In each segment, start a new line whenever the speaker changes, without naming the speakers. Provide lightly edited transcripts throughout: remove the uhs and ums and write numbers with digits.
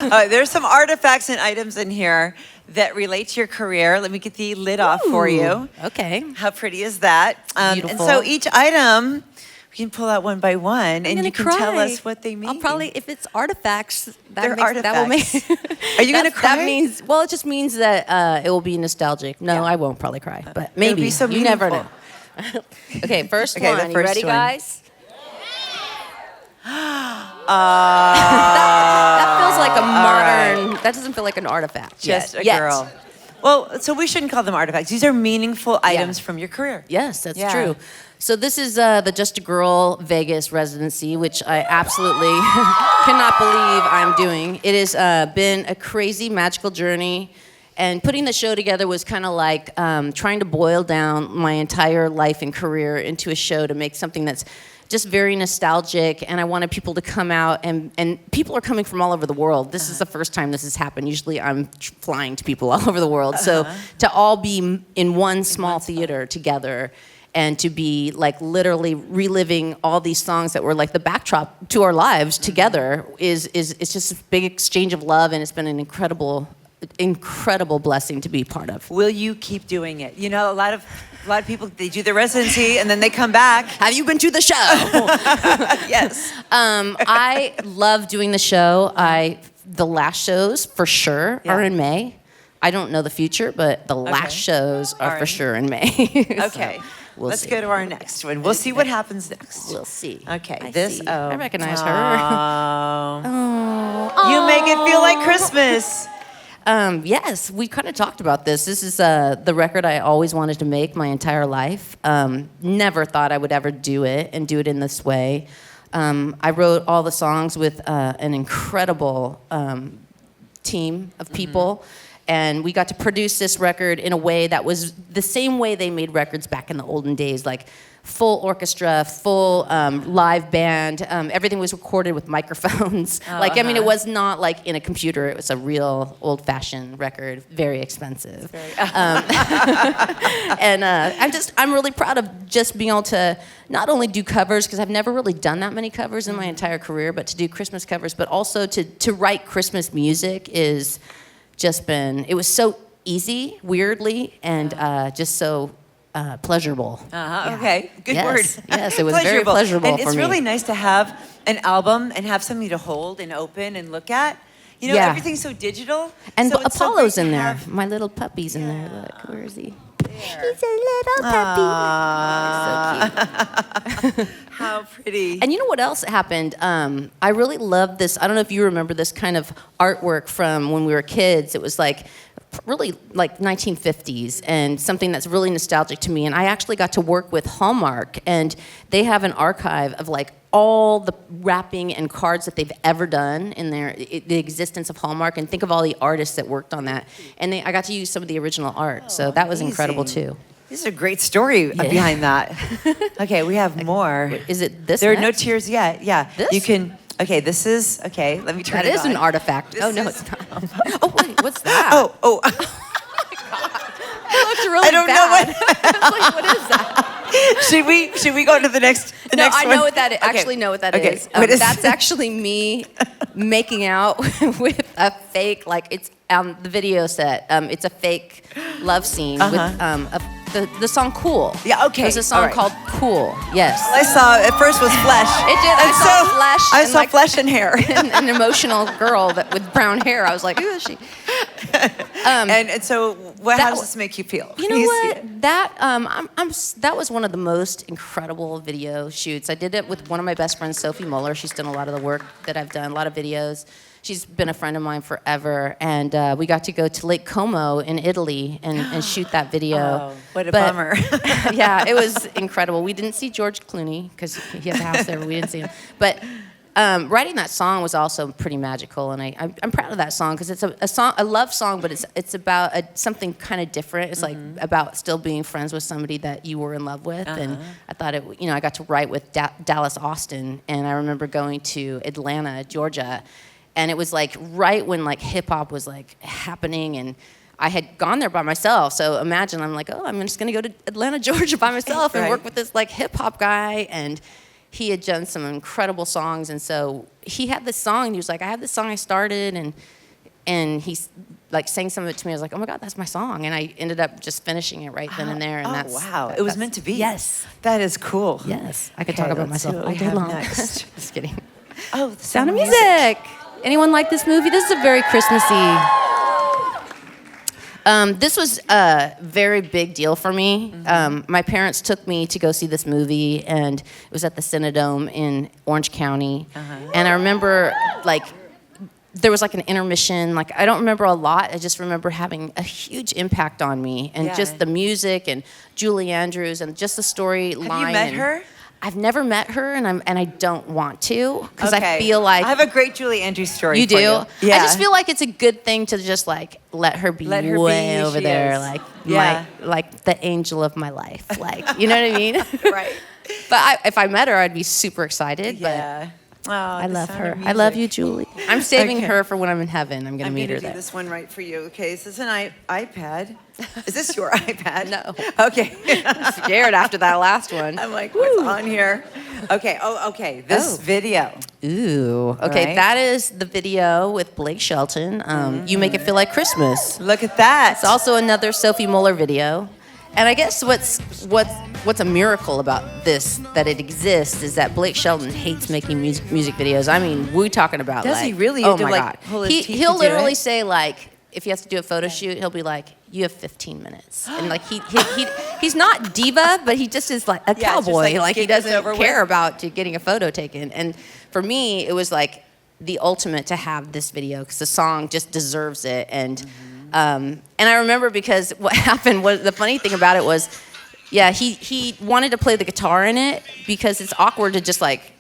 There's some artifacts and items in here that relate to your career. Let me get the lid off for you.
Okay.
How pretty is that?
Beautiful.
And so each item, we can pull out one by one, and you can tell us what they mean.
I'll probably, if it's artifacts,
They're artifacts.
That will make.
Are you gonna cry?
That means, well, it just means that it will be nostalgic. No, I won't probably cry, but maybe.
Be so
you never know.
Okay,
first
the
one.
first
You ready,
one.
guys? that feels like a modern. Right. That doesn't feel like an artifact.
Just
yet.
a girl. Well, so we shouldn't call them artifacts. These are meaningful items from your career.
Yes, that's true. So this is the Just a Girl Vegas residency, which I absolutely cannot believe I'm doing. It has been a crazy, magical journey. And putting the show together was kind of like trying to boil down my entire life and career into a show to make something that's just very nostalgic, and I wanted people to come out, and people are coming from all over the world. This is the first time this has happened. Usually I'm flying to people all over the world. So to all be in one small theater together and to be like literally reliving all these songs that were like the backdrop to our lives together is just a big exchange of love, and it's been an incredible blessing to be part of.
Will you keep doing it? You know, a lot of people, they do their residency and then they come back.
Have you been to the show?
Yes.
I love doing the show. The last shows for sure are in May. I don't know the future, but the last shows are for sure in May.
Okay.
So
Let's go to our next one. We'll see what happens next.
We'll see.
Okay.
I recognize her.
You make it feel like Christmas.
Yes, we kind of talked about this. This is the record I always wanted to make my entire life. Never thought I would ever do it and do it in this way. I wrote all the songs with an incredible team of people, and we got to produce this record in a way that was the same way they made records back in the olden days, like full orchestra, full live band. Everything was recorded with microphones. It was not like in a computer. It was a real old-fashioned record, very expensive. And I'm really proud of just being able to not only do covers, because I've never really done that many covers in my entire career, but to do Christmas covers, but also to write Christmas music is just been, it was so easy, weirdly, and just so pleasurable.
Okay, good word.
Yes, it was very pleasurable
and
for me.
it's really nice to have an album and have something to hold and open and look at. You know, everything's so digital.
And
so
Apollo's in there. My little puppy's in there. Look, where is he? There. He's a little puppy. So cute.
How pretty.
And you know what else happened? I really love this. I don't know if you remember this kind of artwork from when we were kids. It was like really like 1950s and something that's really nostalgic to me. And I actually got to work with Hallmark, and they have an archive of like all the wrapping and cards that they've ever done in the existence of Hallmark, and think of all the artists that worked on that. And I got to use some of the original art, so that was incredible too.
This is a great story behind that. Okay, we have more.
Is it this?
There are no tears yet. Yeah,
this?
You can. Okay, this is okay. Let me turn it on.
That is an artifact.
This
it's not. Oh wait, what's that?
Oh.
Oh my God. It looked really
I don't
bad.
know what.
I was like, what is that?
Should we go to the next?
No, I
one?
know what that is. Actually, know what that is. That's actually me making out with a fake, like it's the video set. It's a fake love scene with the song "Cool."
Yeah, okay.
There's a song called "Cool." Yes.
All I saw at first was flesh.
It did. I saw flesh.
I saw flesh and hair.
An emotional girl with brown hair. I was like, who is she?
And so, how does this make you feel?
You know what? That was one of the most incredible video shoots. I did it with one of my best friends, Sophie Muller. She's done a lot of the work that I've done, a lot of videos. She's been a friend of mine forever, and we got to go to Lake Como in Italy and shoot that video.
Oh, what a bummer.
Yeah, it was incredible. We didn't see George Clooney because he has a house there, but we didn't see him. But writing that song was also pretty magical, and I'm proud of that song because it's a love song, but it's about something kind of different. It's like about still being friends with somebody that you were in love with, and I thought I got to write with Dallas Austin, and I remember going to Atlanta, Georgia. And it was like right when like hip hop was like happening, and I had gone there by myself. So imagine I'm like, I'm just gonna go to Atlanta, Georgia by myself and work with this like hip hop guy. And he had done some incredible songs, and so he had this song, and he was like, I have this song I started, and he's like sang some of it to me. I was like, oh my God, that's my song. And I ended up just finishing it right then and there. And
wow. It was meant to be.
Yes.
That is cool.
Yes. I could talk about myself all day long.
Next.
Just kidding.
Oh, the
Sound of Music. Anyone like this movie? This is a very Christmassy. This was a very big deal for me. My parents took me to go see this movie, and it was at the Cinedome in Orange County. And I remember, like, there was like an intermission. Like, I don't remember a lot. I just remember having a huge impact on me, and just the music and Julie Andrews and just the storyline.
Have you met her?
I've never met her, and I don't want to, because I feel like
I have a great Julie Andrews story.
You do?
Yeah.
I just feel like it's a good thing to just like let her be way over there, like like the angel of my life, like, you know what I mean?
Right.
But if I met her, I'd be super excited.
Yeah.
But I love her. I love you, Julie. I'm saving her for when I'm in heaven. I'm gonna meet her there.
I'm gonna do this one right for you. Okay, is this an iPad? Is this your iPad?
No.
Okay.
I'm scared after that last one.
I'm like, what's on here? Okay. Oh, okay. This video.
Ooh. Okay,
Right.
that is the video with Blake Shelton. You Make It Feel Like Christmas.
Look at that.
It's also another Sophie Muller video. And I guess what's a miracle about this, that it exists, is that Blake Shelton hates making music videos. I mean, we're talking about
Does
like,
he really?
oh
Do,
my
like,
God.
pull his teeth
He'll
to do
literally
it?
say, like, if he has to do a photo shoot, he'll be like, you have 15 minutes. And like he's not diva, but he just is like a cowboy.
like,
He
get this
doesn't
over
care
with.
about getting a photo taken. And for me, it was like the ultimate to have this video, because the song just deserves it. And I remember, because what happened was, the funny thing about it was, he wanted to play the guitar in it, because it's awkward to just like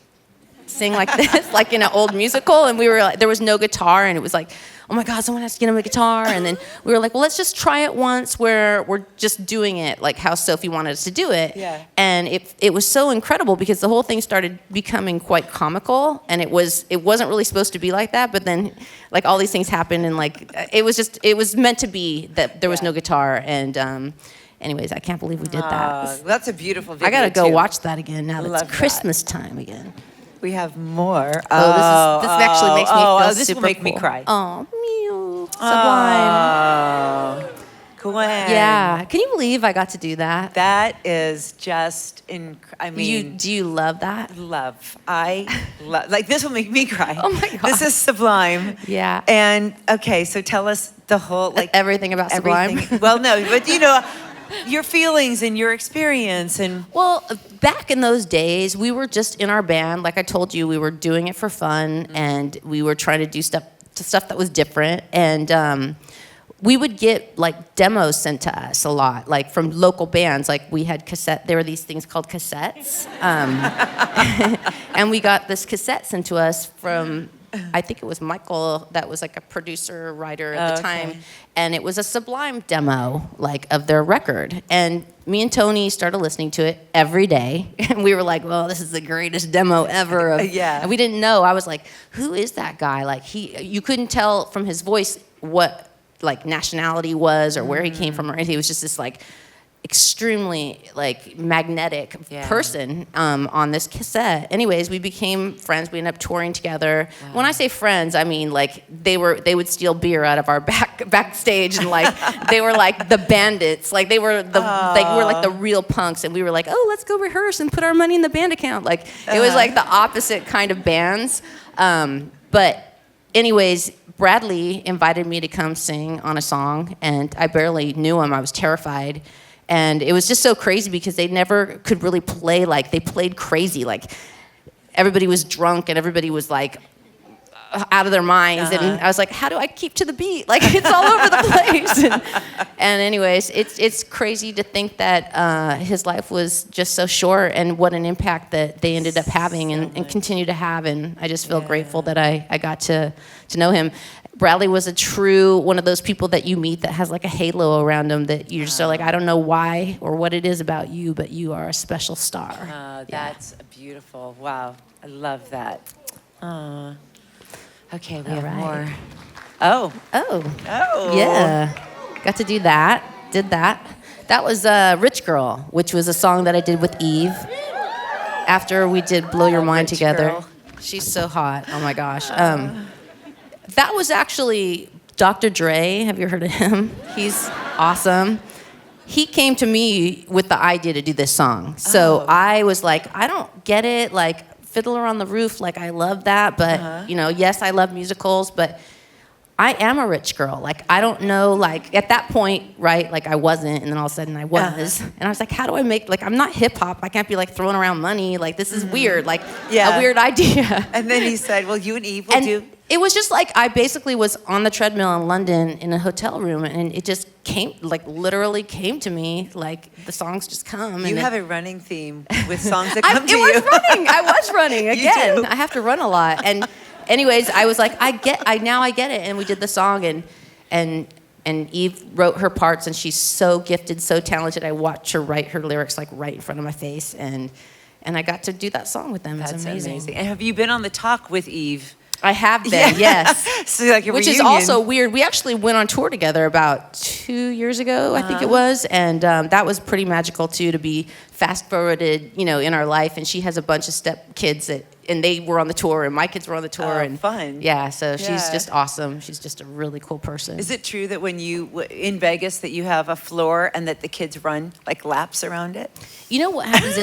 sing like this, like in an old musical. And we were like, there was no guitar, and it was like, oh my God, someone has to get him a guitar. And then we were like, well, let's just try it once where we're just doing it like how Sophie wanted us to do it.
Yeah.
And it was so incredible, because the whole thing started becoming quite comical, and it wasn't really supposed to be like that. But then like all these things happened, and like it was meant to be that there was no guitar. And anyways, I can't believe we did that.
That's a beautiful video.
I gotta go
too.
watch that again now that
Love
it's Christmas time again.
We have more.
This actually makes me feel
this
super
will make me
cool.
cry.
Oh, mew. Sublime.
Gwen.
Yeah. Can you believe I got to do that?
That is just I mean,
Do you love that?
love. I love. Like, this will make me cry.
Oh my God.
This is Sublime.
Yeah.
And okay, so tell us the whole
Everything about Sublime.
everything. Well, no, but your feelings and your experience and.
Well, back in those days, we were just in our band. Like I told you, we were doing it for fun, and we were trying to do stuff that was different. And we would get like demos sent to us a lot, like from local bands. Like we had there were these things called cassettes. And we got this cassette sent to us from, I think it was Michael, that was like a producer, writer at the time. And it was a Sublime demo, like, of their record. And me and Tony started listening to it every day. And we were like, well, this is the greatest demo ever.
Yeah.
And we didn't know. I was like, who is that guy? Like, you couldn't tell from his voice what, like, nationality was or where he came from or anything. He was just this, like, extremely like magnetic person on this cassette. Anyways, we became friends. We ended up touring together. Wow. When I say friends, I mean like they would steal beer out of our backstage, and like they were like the bandits. Like they were like the real punks, and we were like, oh, let's go rehearse and put our money in the band account. Like it was like the opposite kind of bands. But anyways, Bradley invited me to come sing on a song, and I barely knew him. I was terrified. And it was just so crazy because they never could really play, like, they played crazy. Like, everybody was drunk and everybody was, like, out of their minds. And I was like, how do I keep to the beat? Like, it's all over the place. And anyways, it's crazy to think that his life was just so short, and what an impact that they ended up having and continue to have. And I just feel grateful that I got to know him. Bradley was a true one of those people that you meet that has like a halo around him that you're just like, I don't know why or what it is about you, but you are a special star.
That's beautiful. Wow. I love that. Okay, we have more. Oh.
Yeah. Got to do that. Did that. That was Rich Girl, which was a song that I did with Eve. after we did Blow Your Mind
rich
together.
girl.
She's so hot. Oh my gosh. That was actually Dr. Dre. Have you heard of him? He's awesome. He came to me with the idea to do this song. So I was like, I don't get it. Like, Fiddler on the Roof, like, I love that. But, yes, I love musicals, but I am a rich girl. Like, I don't know, like, at that point, right, like, I wasn't, and then all of a sudden I was. And I was like, how do I make, like, I'm not hip-hop. I can't be, like, throwing around money. Like, this is weird. Like, a weird idea.
And then he said, well, you and Eve will do.
It was just like, I basically was on the treadmill in London in a hotel room, and it just came, like, literally came to me. Like, the songs just come.
You have a running theme with songs that come to you.
I was running again.
You do.
I have to run a lot. And anyways, I was like, now I get it. And we did the song, and Eve wrote her parts, and she's so gifted, so talented. I watched her write her lyrics, like, right in front of my face, and I got to do that song with them.
That's
It's amazing.
And have you been on the talk with Eve?
I have been, yes.
So like a
Which
reunion.
is also weird. We actually went on tour together about 2 years ago, I think it was, and that was pretty magical too, to be fast forwarded, in our life. And she has a bunch of step kids and they were on the tour, and my kids were on the tour. And
fun.
Yeah, so she's just awesome. She's just a really cool person.
Is it true that when you in Vegas that you have a floor and that the kids run like laps around it?
You know what happens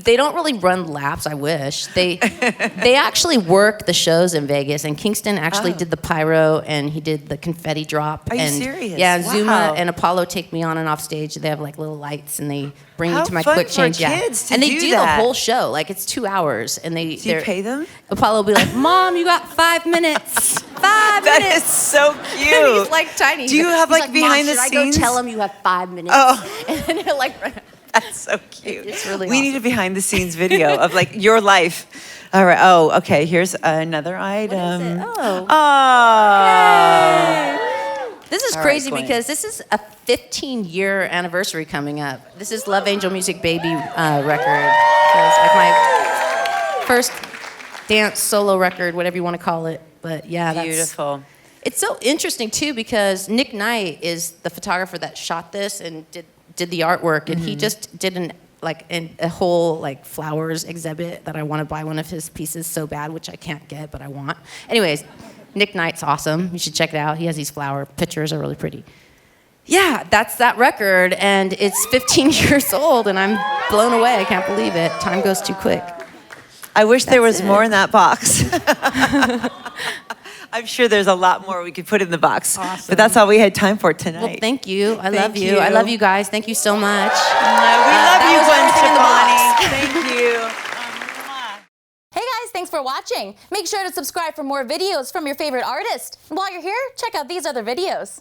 they don't really run laps, I wish. They actually work the shows in Vegas, and Kingston actually did the pyro, and he did the confetti drop.
Are you
and
serious?
Yeah,
Wow.
Zuma and Apollo take me on and off stage. They have like little lights, and they bring
How
me to my
fun
quick
for
change.
kids to
and they
do
do
that.
the whole show. Like, it's 2 hours, and
Do you pay them?
Apollo will be like, "Mom, you got 5 minutes. 5 minutes."
That is so cute.
And he's like tiny.
Do you have
He's
like behind the
Mom, should
scenes?
I go tell him you have 5 minutes?
Oh.
And then he'll like run.
That's so cute.
It's really
We need
awesome.
a behind the scenes video of like your life. All right. Oh, okay. Here's another item.
What is it? Oh.
Oh.
This is
All right,
crazy
Gwen.
because this is a 15-year anniversary coming up. This is Love Angel Music Baby record. It's like my first dance solo record, whatever you want to call it. But yeah,
Beautiful.
It's so interesting too because Nick Knight is the photographer that shot this and did the artwork, and he just did a whole like flowers exhibit that I want to buy one of his pieces so bad, which I can't get, but I want. Anyways, Nick Knight's awesome. You should check it out. He has these flower pictures, are really pretty. Yeah, that's that record, and it's 15 years old, and I'm blown away. I can't believe it. Time goes too quick.
I wish there was
it.
more in that box. I'm sure there's a lot more we could put in the box.
Awesome.
But that's all we had time for tonight.
Well, thank you. I love
Thank
you.
you.
I love you guys. Thank you so much.
We love
that
you,
was
Gwen
everything in the
Stefani.
box.
Thank you.
Hey guys, thanks for watching. Make sure to subscribe for more videos from your favorite artist. And while you're here, check out these other videos.